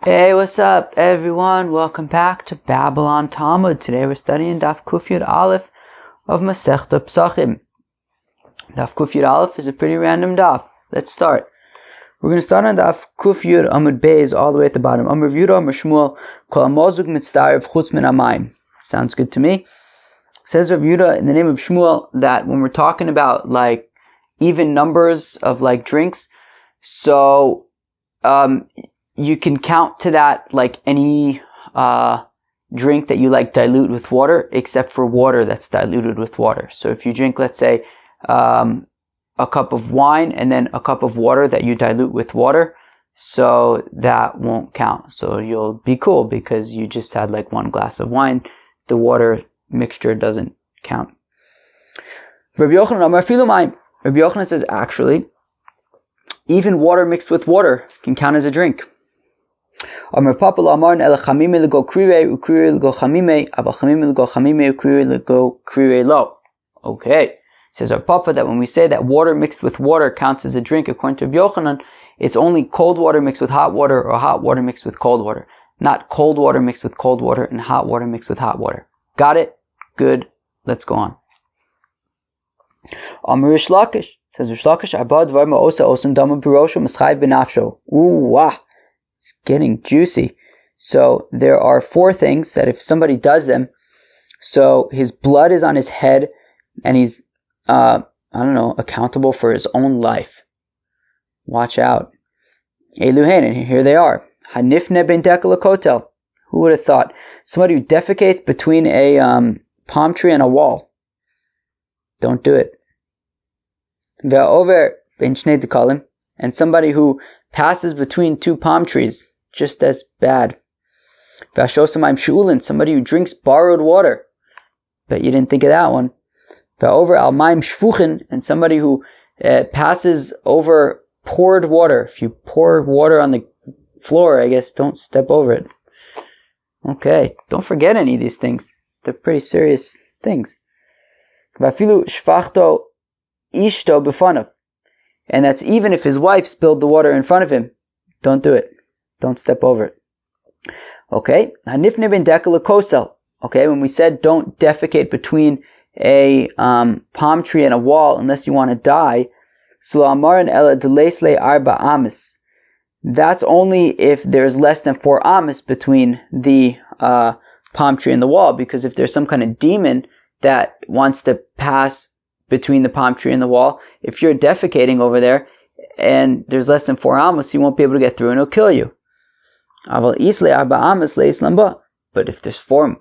Hey, what's up, everyone? Welcome back to Babylon Talmud. Today we're studying Daf Kuf Yud Aleph of Masechta Pesachim. Daf Kuf Yud Aleph is a pretty random daf. Let's start. We're going to start on Daf Kuf Yud Amud Beis all the way at the bottom. Amar Yehuda Amar Shmuel Kol Hamozug Mitztarev Chutz Min Hamayim. Sounds good to me. Says Rav Yehuda in the name of Shmuel that when we're talking about like even numbers of like drinks, so you can count to that like any drink that you like dilute with water, except for water that's diluted with water. So if you drink, let's say, a cup of wine and then a cup of water that you dilute with water, so that won't count. So you'll be cool because you just had like one glass of wine. The water mixture doesn't count. Rabbi Yochanan says actually, even water mixed with water can count as a drink. Okay, says our Papa that when we say that water mixed with water counts as a drink, according to Rabbi Yochanan, it's only cold water mixed with hot water or hot water mixed with cold water, not cold water mixed with cold water and hot water mixed with hot water. Got it? Good. Let's go on. Rish Lakish says Rish Lakish Abba Dvar Ma'osa Osan Dama Birosho Mischai Benafsho. Ooh, wow. It's getting juicy. So there are 4 things that if somebody does them, so his blood is on his head and he's, accountable for his own life. Watch out. Eluhen, and here they are. Hanifne ben dekel kotel. Who would have thought? Somebody who defecates between a palm tree and a wall. Don't do it. Ve'over ben shnei dekalim, and somebody who passes between 2 palm trees, just as bad. V'ashosamayim she'ulin, somebody who drinks borrowed water. Bet you didn't think of that one. V'over al mayim shfuchin, and somebody who passes over poured water. If you pour water on the floor, I guess don't step over it. Okay, don't forget any of these things. They're pretty serious things. V'afilu shfachto ishto b'fanav. And that's even if his wife spilled the water in front of him. Don't do it. Don't step over it. Okay. Hanifne ben dekel kosel. Okay, when we said don't defecate between a palm tree and a wall unless you want to die. Slo amaran ela delesle arba amis. That's only if there's less than 4 amis between the palm tree and the wall. Because if there's some kind of demon that wants to pass between the palm tree and the wall, if you're defecating over there and there's less than 4 amos, you won't be able to get through and it'll kill you. But if there's 4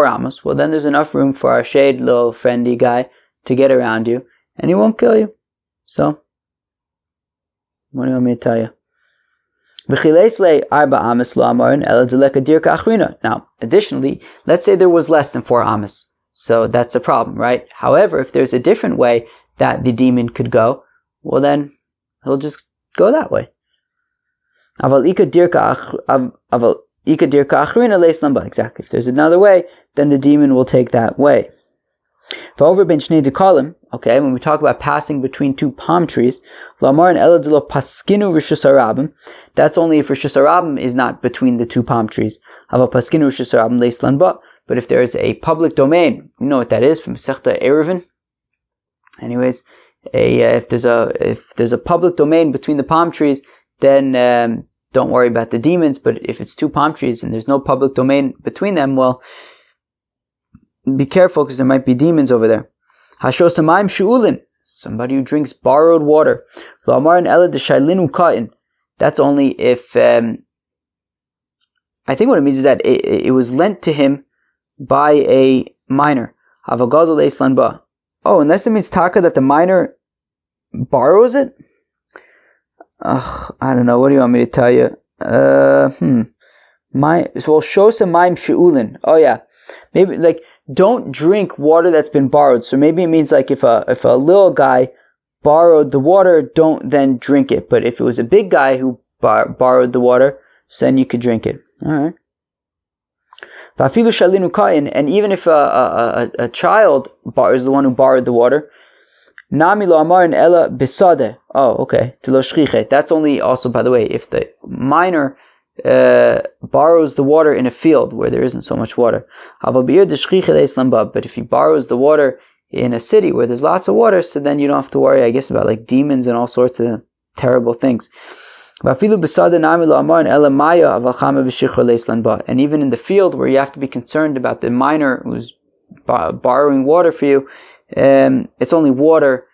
amos, well then there's enough room for our shade little friendly guy to get around you and he won't kill you. So, what do you want me to tell you? Now, additionally, let's say there was less than 4 amos. So that's a problem, right? However, if there's a different way that the demon could go, well then he'll just go that way. Exactly. If there's another way, then the demon will take that way. Okay, when we talk about passing between 2 palm trees, that's only if Rishus Harabim is not between the 2 palm trees. But if there is a public domain, you know what that is from Masechta Eruvin. Anyways, if there's a public domain between the palm trees, then don't worry about the demons. But if it's 2 palm trees and there's no public domain between them, well, be careful because there might be demons over there. Hashosamayim she'ulin, somebody who drinks borrowed water. La'amarin ela deshailinu ka'in. That's only if I think what it means is that it was lent to him by a minor. Oh, unless it means taka that the minor borrows it? I don't know. What do you want me to tell you? Shosa maim she'ulin. Oh yeah. Maybe like don't drink water that's been borrowed. So maybe it means like if a little guy borrowed the water, don't then drink it. But if it was a big guy who borrowed the water, so then you could drink it. Alright. And even if a child is the one who borrowed the water, Nami lo amarin ella besade. Oh, okay. That's only also, by the way, if the minor borrows the water in a field where there isn't so much water. But if he borrows the water in a city where there's lots of water, so then you don't have to worry, I guess, about like demons and all sorts of terrible things. And even in the field where you have to be concerned about the miner who's borrowing water for you, it's only water,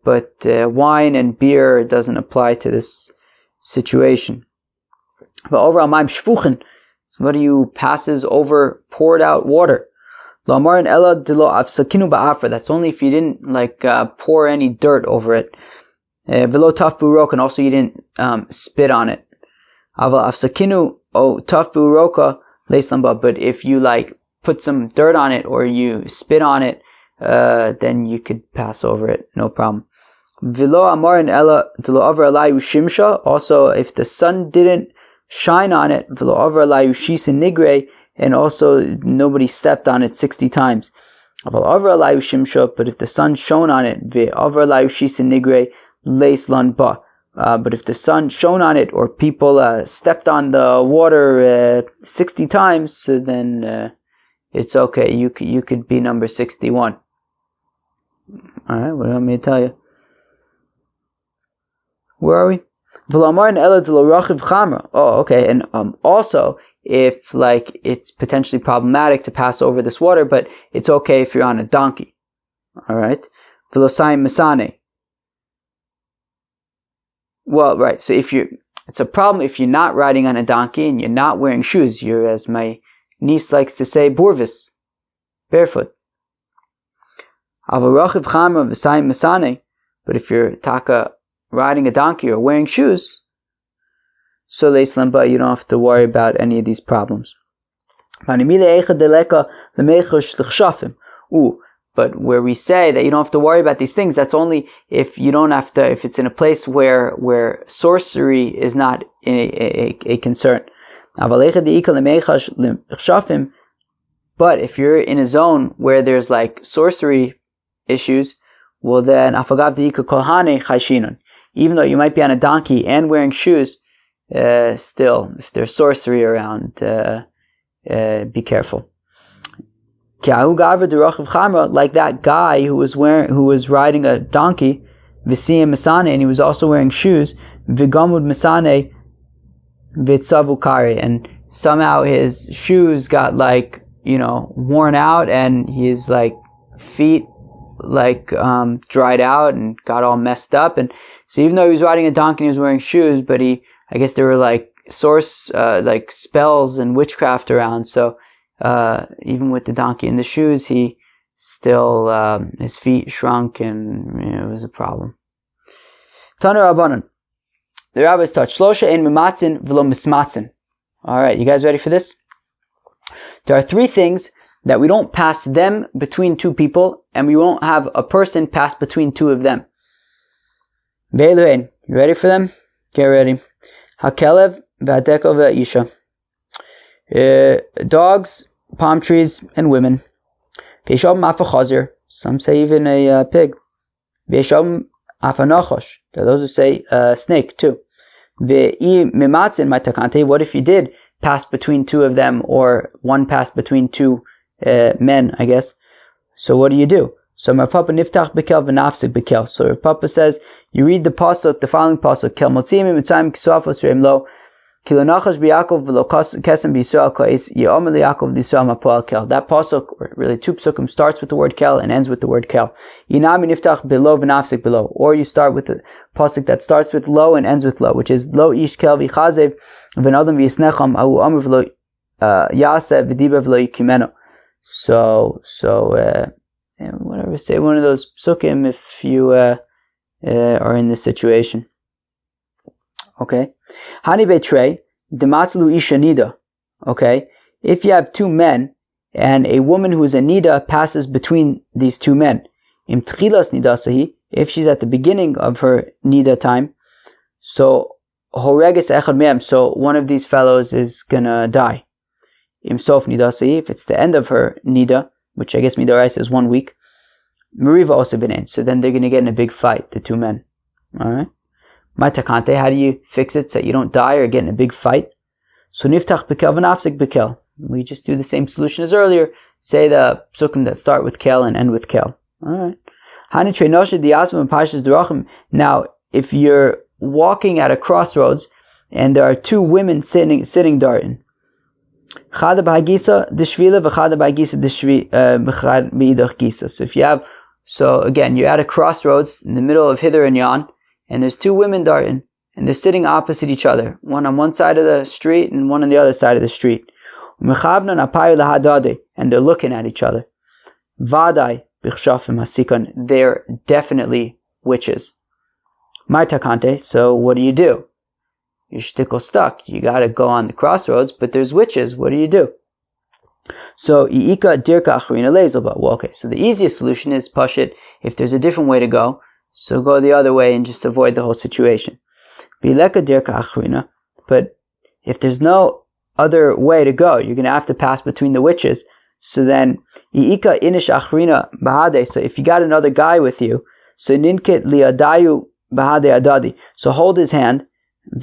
but wine and beer doesn't apply to this situation. But over Amayim Shfuchen, somebody who passes over poured out water. That's only if you didn't pour any dirt over it. And also you didn't spit on it. But if you put some dirt on it or you spit on it, then you could pass over it, no problem. Also, if the sun didn't shine on it, and also nobody stepped on it 60 times. But if the sun shone on it, but if the sun shone on it or people stepped on the water 60 times, so then it's okay. You could be number 61. Alright, what do you want me to tell you? Where are we? Oh, okay. And also, if it's potentially problematic to pass over this water, but it's okay if you're on a donkey. Alright? Well, right. So it's a problem if you're not riding on a donkey and you're not wearing shoes. You're, as my niece likes to say, burvis, barefoot. But if you're riding a donkey or wearing shoes, so you don't have to worry about any of these problems. But where we say that you don't have to worry about these things, that's only if you don't have to, if it's in a place where sorcery is not a concern. But if you're in a zone where there's sorcery issues, well then, even though you might be on a donkey and wearing shoes, still, if there's sorcery around, be careful. Like that guy who was riding a donkey, Visiyam Masane, and he was also wearing shoes, Vigamud Masane Vitsavukari, and somehow his shoes got worn out and his feet dried out and got all messed up. And so even though he was riding a donkey and he was wearing shoes, but I guess there were spells and witchcraft around, so even with the donkey and the shoes, he still his feet shrunk and it was a problem. Taner Rabbanan, the rabbis taught Shlosha ein mimatzin v'lo mismatzin. Alright, you guys ready for this? There are 3 things that we don't pass them between 2 people, and we won't have a person pass between 2 of them. Ve'eluhen, you ready for them? Get ready. Hakelev v'adeko v'isha. Dogs, palm trees, and women. Ve'eshom afa chazir. Some say even a pig. Ve'eshom afa nachosh. There are those who say snake too. Ve'i mimatzin matakante. What if you did pass between 2 of them, or one passed between 2 men, I guess? So what do? So my Papa niftach bekel v'nafsik bekel. So if Papa says, you read the following pasuk, kel motzim mitzrayim kisafos reim lo, kilo nachash b'Yakov v'lo kesem b'Yisrael ka'is ye'omer l'Yakov l'Yisrael ma'poel kel. That pasuk, or really 2 pasukim, starts with the word kel and ends with the word kel. Yinami niftach below v'nafsik below. Or you start with the pasuk that starts with lo and ends with lo, which is lo ish kel v'chazev v'nadam v'yisnecham ahu omer v'lo yaseh v'diber v'lo yikimeno. So whatever, say one of those psukim if you are in this situation. Okay. Hani betrei dematzlu isha nida. Okay. If you have 2 men and a woman who is a nida passes between these 2 men, im tchilas nidasahi, if she's at the beginning of her nida time, so horeges echad mehem, so one of these fellows is gonna die. Im sof nidasahi, if it's the end of her nida, which I guess midorais is 1 week, Meriva also been, so then they're going to get in a big fight, the 2 men. Alright? Matakante, how do you fix it so that you don't die or get in a big fight? So niftach bekel v'nafsik bekel. We just do the same solution as earlier. Say the psukim that start with kel and end with kel. Alright. Now, if you're walking at a crossroads and there are two women sitting darting. So if you have, again, you're at a crossroads in the middle of hither and yon, and there's two women darting, and they're sitting opposite each other, one on one side of the street and one on the other side of the street. And they're looking at each other. They're definitely witches. So what do? Your shtickle stuck. You gotta go on the crossroads, but there's witches. What do? So I'ika dirka achrina lezelba. Well, okay. So the easiest solution is pashit. If there's a different way to go, so go the other way and just avoid the whole situation. Bileka dirka achrina. But if there's no other way to go, you're gonna have to pass between the witches. So then I'ika inish achrina bahade. So if you got another guy with you, so ninkit liadayu bahade adadi. So hold his hand. And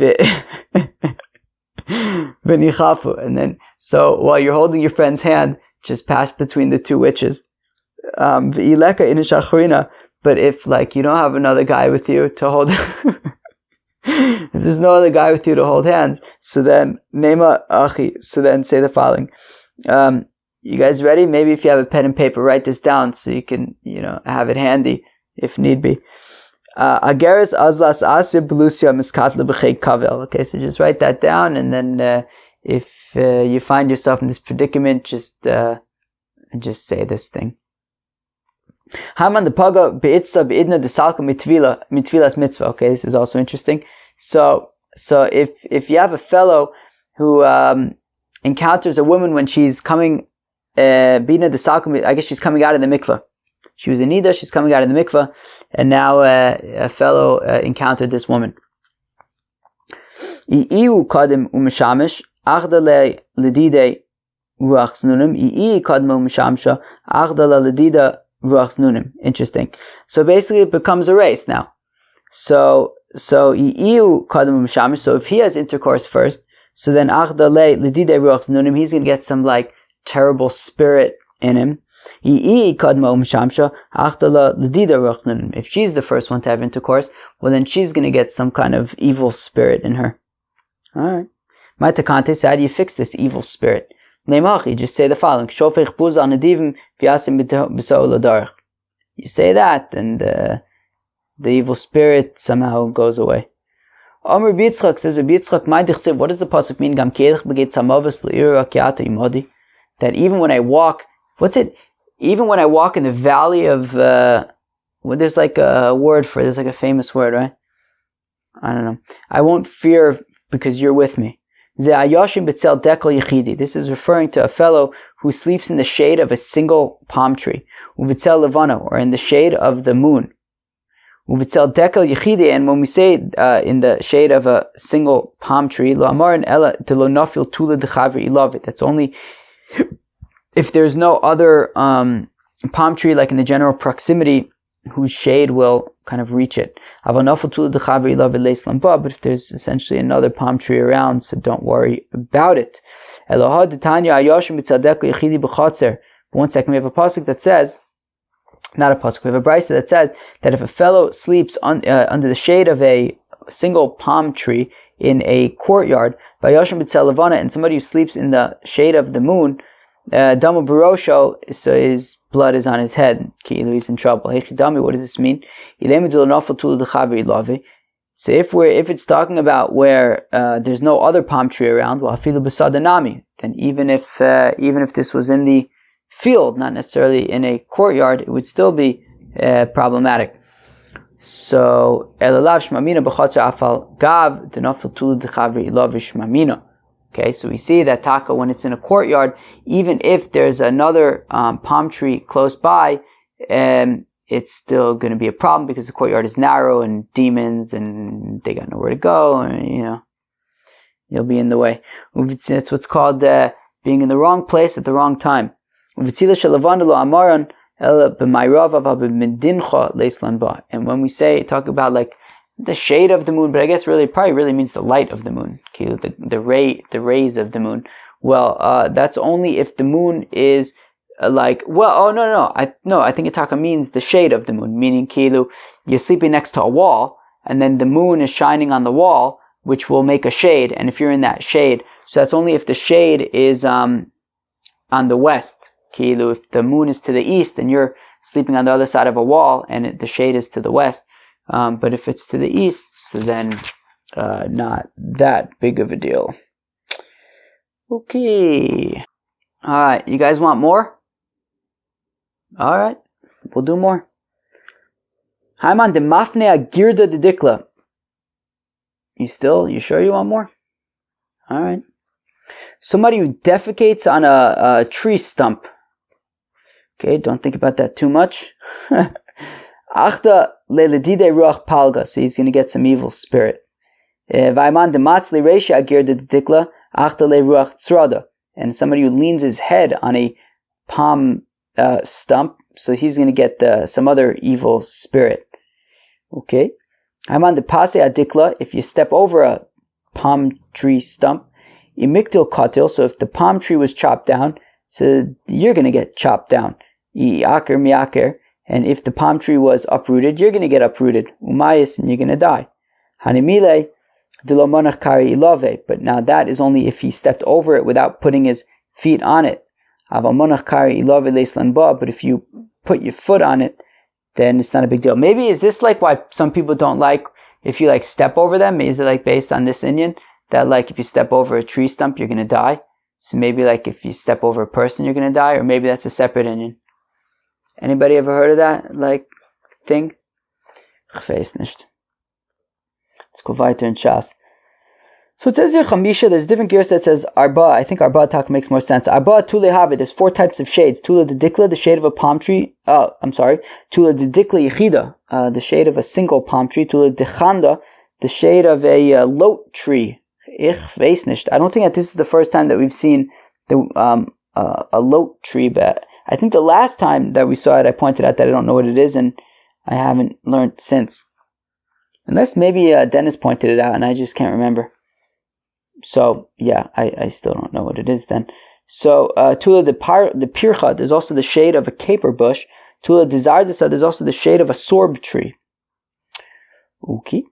then, so while you're holding your friend's hand, just pass between the two witches. But if you don't have another guy with you to hold, if there's no other guy with you to hold hands, so then nema achi. So then say the following. You guys ready? Maybe if you have a pen and paper, write this down so you can, have it handy if need be. Ageres azlas asir belusia miskatla b'chei kavel. Okay, so just write that down, and then if you find yourself in this predicament, just say this thing. Haman the paga beitza beidna desalka mitvilas mitzvah. Okay, this is also interesting. So if you have a fellow who encounters a woman when she's coming beidna desalka, I guess she's coming out of the mikvah. She was in Nida, she's coming out of the mikvah, and now a fellow encountered this woman. Interesting. So basically it becomes a race now. So if he has intercourse first, so then he's going to get some terrible spirit in him. If she's the first one to have intercourse, well then she's going to get some kind of evil spirit in her. Alright. Maitakante, so how do you fix this evil spirit? Just say the following. You say that, and the evil spirit somehow goes away. Omer Bitzchak says, what does the pasuk mean? That even when I walk, even when I walk in the valley of, there's a word for it, there's a famous word, right? I don't know. I won't fear because you're with me. This is referring to a fellow who sleeps in the shade of a single palm tree. Or in the shade of the moon. And when we say in the shade of a single palm tree, that's only if there's no other palm tree in the general proximity whose shade will kind of reach it. But if there's essentially another palm tree around, so don't worry about it. One second, we have a pasuk that says, not a pasuk, we have a brisa that says that if a fellow sleeps under the shade of a single palm tree in a courtyard, and somebody who sleeps in the shade of the moon, Damu Barosho, so his blood is on his head. He's in trouble. What does this mean? So if it's talking about where there's no other palm tree around, then even if this was in the field, not necessarily in a courtyard, it would still be problematic. So okay, so we see that taka, when it's in a courtyard, even if there's another palm tree close by, it's still going to be a problem because the courtyard is narrow and demons and they got nowhere to go, and you'll be in the way. It's what's called being in the wrong place at the wrong time. And when we talk about the shade of the moon, but I guess probably really means the light of the moon. The rays of the moon. Well, that's only if the moon is I think Itaka means the shade of the moon, meaning you're sleeping next to a wall, and then the moon is shining on the wall, which will make a shade, and if you're in that shade, so that's only if the shade is on the west. If the moon is to the east, and you're sleeping on the other side of a wall, and the shade is to the west. But if it's to the east, then not that big of a deal. Okay. Alright, you guys want more? Alright, we'll do more. Haiman de mafnea girda de dikla. You sure you want more? Alright. Somebody who defecates on a tree stump. Okay, don't think about that too much. Achta leledide ruach palga, so he's going to get some evil spirit. Vaiman de matzli reisha girda de dikla. Achta le ruach tzrada. And somebody who leans his head on a palm stump, so he's going to get some other evil spirit. Okay. Haman de pase adikla, if you step over a palm tree stump, imiktil katil, so if the palm tree was chopped down, so you're going to get chopped down. Iaker miaker, and if the palm tree was uprooted, you're going to get uprooted. Umayis, and you're going to die. Hanimile dilo monach kari ilove, but now that is only if he stepped over it without putting his feet on it. Aval monach kari ilove leislan ba, but if you put your foot on it, then it's not a big deal. Maybe is this like why some people don't like if you step over them? Is it based on this Indian that if you step over a tree stump you're gonna die? So maybe if you step over a person you're gonna die, or maybe that's a separate Indian. Anybody ever heard of that thing? Ich weiß nicht. Let's go weiter in Shas. So it says here Chamisha, there's a different gears that says Arba. I think Arba talk makes more sense. Arba Tule Habe, there's 4 types of shades. Tula de Dikla, the shade of a palm tree. Tula de Dikla Yichida, the shade of a single palm tree. Tula de Chanda, the shade of a lot tree. Ich weiß nicht. I don't think that this is the first time that we've seen a lot tree, but I think the last time that we saw it, I pointed out that I don't know what it is, and I haven't learned since. Unless maybe Dennis pointed it out, and I just can't remember. So, yeah, I still don't know what it is then. So, Tula de Pircha, there's also the shade of a caper bush. Tula de Zardasa, there's also the shade of a sorb tree. Okay.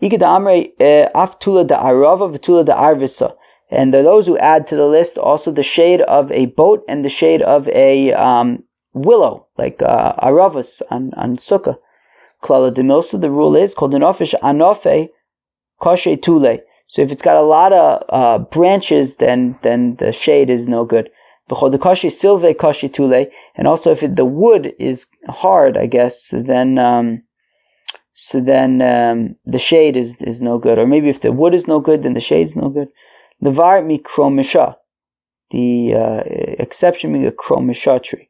Ika de Amre, Af Tula de Arava, V'Tula de Arvisa. And there are those who add to the list also the shade of a boat and the shade of a willow, like Aravas on Sukkah. Klala de Milsa, the rule is called an ofish anofe koshe tule. So if it's got a lot of branches, then the shade is no good. And also if the wood is hard, I guess, then the shade is no good. Or maybe if the wood is no good, then the shade is no good. Levar mikromisha, the exception being a kromisha tree.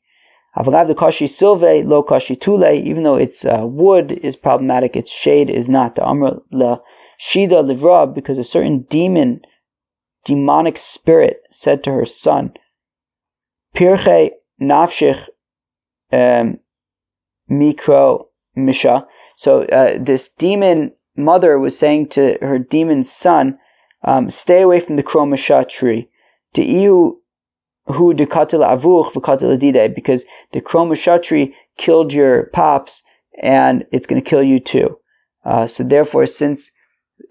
Avagav the kashi silve lo kashi tule, even though its wood is problematic, its shade is not. The amr la Shida Livra, because a certain demonic spirit said to her son, Pirche Nafshich Mikro Misha. So this demon mother was saying to her demon son, stay away from the Kromisha tree. To iu hu dekatil avuch v'katil adide, because the Kromisha tree killed your pops and it's going to kill you too. So therefore, since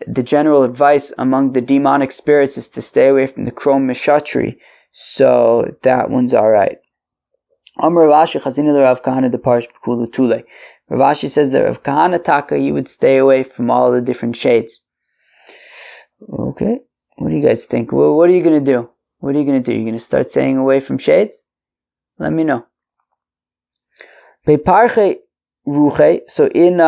the general advice among the demonic spirits is to stay away from the Krom Mishatri, so that one's alright. Amr Ravashi Chazina Rav Kahana de Parish Pekulu Tule. Ravashi says that Rav Kahana Taka, he would stay away from all the different shades. Okay, what do you guys think? Well, what are you going to do? What are you going to do? You're going to start staying away from shades? Let me know. Beparche Ruche, so in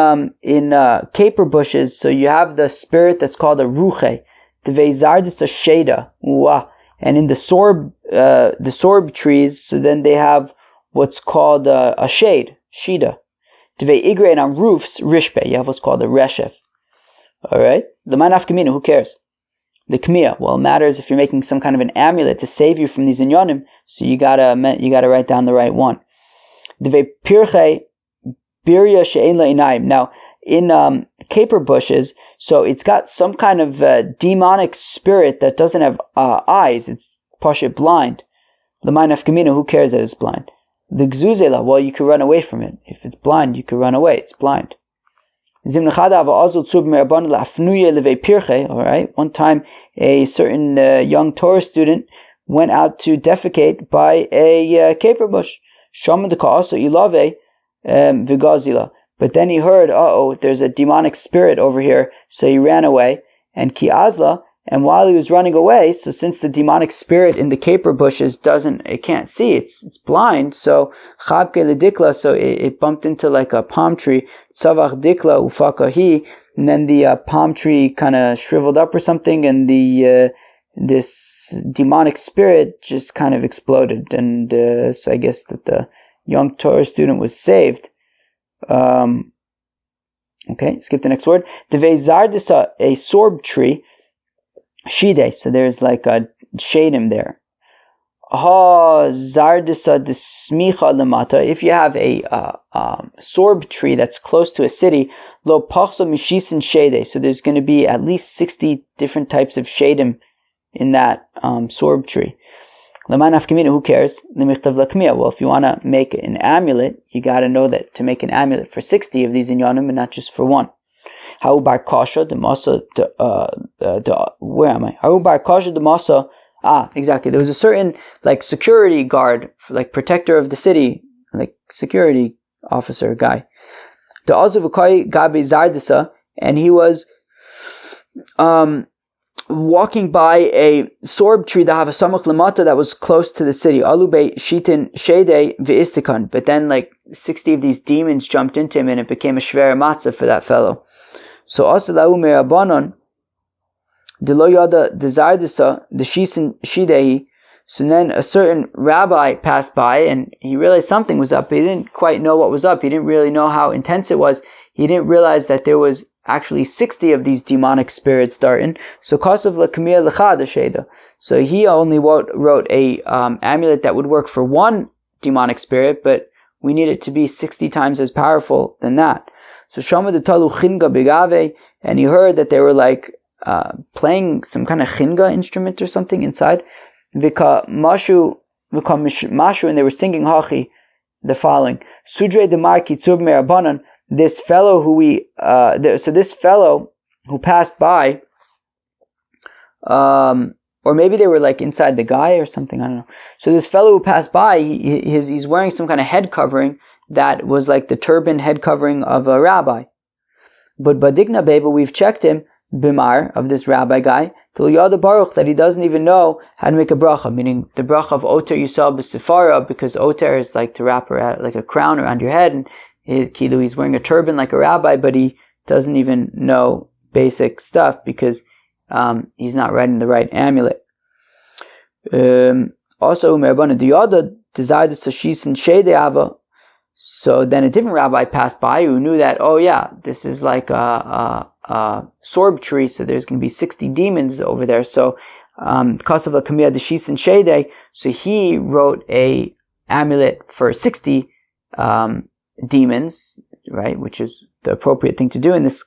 caper bushes, so you have the spirit that's called a ruche, the veizardis a sheda, and in the sorb trees, so then they have what's called a shade, shida. The veigre, and on roofs, rishpe, you have what's called a reshef. All right, the manaf kamina, who cares? The kmiya, well, it matters if you're making some kind of an amulet to save you from these inyonim, so you gotta write down the right one. The veipirche. Birya she'en la inayim. Now, in caper bushes, so it's got some kind of demonic spirit that doesn't have eyes. It's pashut blind. L'may nafkamina, who cares that it's blind? The gzuzela, well, you could run away from it. If it's blind, you could run away. It's blind. Alright, one time a certain young Torah student went out to defecate by a caper bush. But then he heard, there's a demonic spirit over here, so he ran away. And kiazla, and while he was running away, so since the demonic spirit in the caper bushes it can't see, it's blind, so chabke ledikla, so it bumped into like a palm tree, tzavach dikla ufakahi, and then the palm tree kind of shriveled up or something, and this demonic spirit just kind of exploded, and so I guess that the young Torah student was saved. Okay, skip the next word. Devei zardisa, a sorb tree. Shide, so there's like a shadim there. Ha zardisa desmicha lemata. If you have a sorb tree that's close to a city, lo pachso mishisin shade. So there's going to be at least 60 different types of shadim in that sorb tree. L'may nafkamina, who cares? L'michtav lakmiya. Well, if you want to make an amulet, you got to know that to make an amulet for 60 of these inyanim and not just for one. How bar kasha the masa where am I? How bar kasha the masa? Exactly. There was a certain like security guard, like protector of the city, like security officer guy. The azavukai gabe zardisa, and he was walking by a sorb tree that have a samach lamata that was close to the city. Alube shitin shede veistikan. But then like 60 of these demons jumped into him, and it became a shver matzah for that fellow. So asalahu merabanon delo yada dezardisa the shisin shidehi. So then a certain rabbi passed by, and he realized something was up. He didn't quite know what was up. He didn't really know how intense it was. He didn't realize that there was actually 60 of these demonic spirits starting. So kasav lakamia lechad sheda. So he only wrote a amulet that would work for one demonic spirit, but we need it to be 60 times as powerful than that. So Shama de Talu Chinga Bigave, and he heard that they were like playing some kind of chinga instrument or something inside. Vika Mashu, and they were singing Hachi, the following. Sudre Demar Kitzub Merabanan, this fellow who this fellow who passed by, or maybe they were like inside the guy or something, I don't know. So this fellow who passed by, he's wearing some kind of head covering that was like the turban head covering of a rabbi. But Badigna Beba, we've checked him, Bimar, of this rabbi guy, till Yada Baruch, that he doesn't even know how to make a bracha, meaning the bracha of Oter Yisal B'Sifara, because Oter is like to wrap around, like a crown around your head, and he's wearing a turban like a rabbi, but he doesn't even know basic stuff because he's not writing the right amulet. Also, Merabana Diyada desired the Sashis and Shede. So then a different rabbi passed by who knew that, this is like a sorb tree, so there's going to be 60 demons over there. So, Kasav Lakamiyah Deshis and Shede, so he wrote a amulet for 60 demons, right, which is the appropriate thing to do in this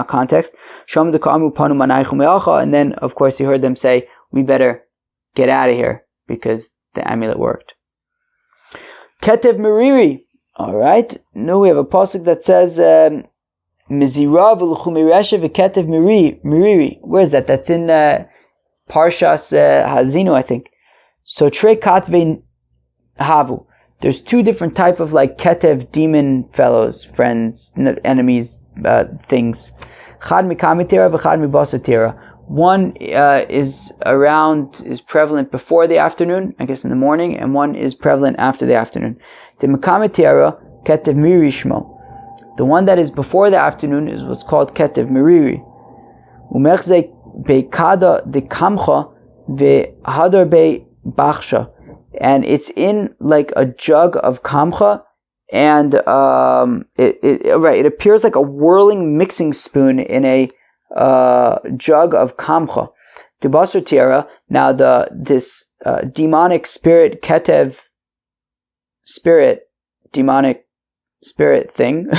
context. And then, of course, he heard them say, we better get out of here because the amulet worked. Ketev Meriri. Alright, now we have a pasuk that says Mizira v'luchumiresha v'ketev Meriri. Where is that? That's in Parshas Hazinu, I think. So Trei Katve Havu. There's two different type of like ketev demon fellows, friends, enemies, things. Chad mikamitira v'chad mibasatira. One is prevalent before the afternoon, I guess in the morning, and one is prevalent after the afternoon. The mikamitira ketev mirishmo. The one that is before the afternoon is what's called ketev miriri. Umechze beikada de kamcha v'hadar be bachsha. And it's in like a jug of kamcha, and it appears like a whirling mixing spoon in a jug of kamcha. Dubasar tira. Now this demonic spirit ketev spirit, demonic spirit thing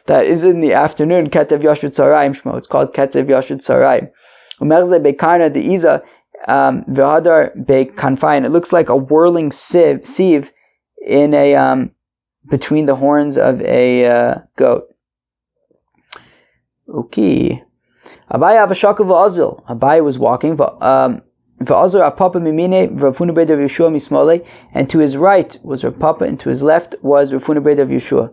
that is in the afternoon. Ketev Yashud Sarayim Shmo. It's called Ketev Yashud Sarayim. Umerze Bekarna de Iza V'Hadar Bekanfayin. It looks like a whirling sieve in a between the horns of a goat. Okay. Abai Avashakav V'Azil. Abai was walking. And to his right was Rav Papa, and to his left was Rav Huna Ber of Yeshua.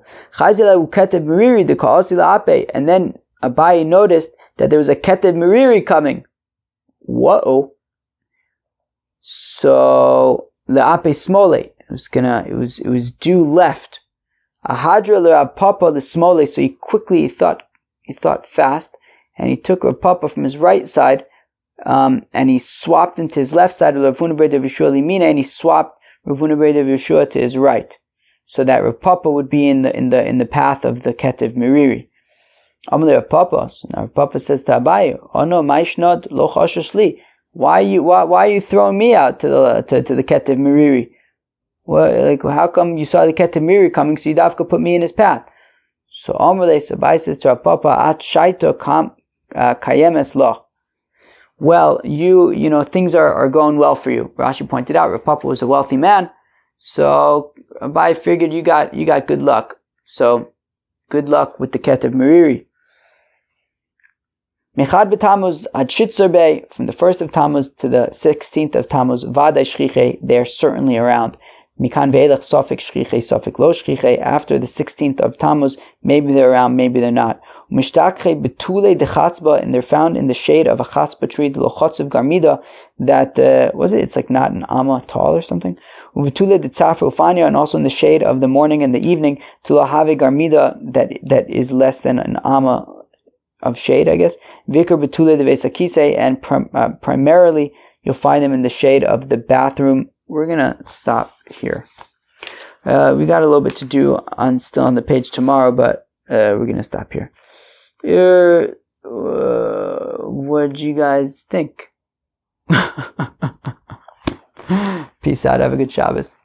And then Abai noticed that there was a Ketev Meriri coming. Whoa! So Le'ape Smole. It was due left. Ahadra Rav Papa the Smole. So he thought fast, and he took Rav Papa from his right side. And he swapped into his left side of Rav Huna Ber of Yeshua Limina, and he swapped Rav Huna Ber of Yeshua to his right, so that Rav Papa would be in the path of the Ketev Meriri. Amalei Rav Papa. So now Rav Papa says to Abaye, "Oh no, Maishnod lo chashashli. Why are you throwing me out to the Ketev Meriri? Well, how come you saw the Ketev Meriri coming, so you dafka put me in his path?" So Amalei, so Abaye says to Rav Papa, "At shaito kayemes lo." Well, you know, things are going well for you. Rashi pointed out Rav Papa was a wealthy man, so Abai figured you got good luck. So good luck with the Ketev Meriri. Mechad b'Tammuz ad Shitzer Bey, from the 1st of Tammuz to the 16th of Tammuz, Vadai Shchiche, they are certainly around. Mikan ve'elech sofik shchiche, sofik lo shchiche. After the 16th of Tammuz, maybe they're around, maybe they're not. Mishtakche betule de chatzba, and they're found in the shade of a chatzba tree, the lochotziv garmida, that, it's like not an amma tall or something. Uvitule de tzafra ufanya, and also in the shade of the morning and the evening, to lahave garmida, that is less than an amma of shade, I guess. Vikar betule de vesakise, and primarily you'll find them in the shade of the bathroom. We're gonna stop here. We got a little bit to do still on the page tomorrow, but we're gonna stop here. What do you guys think? Peace out. Have a good Shabbos.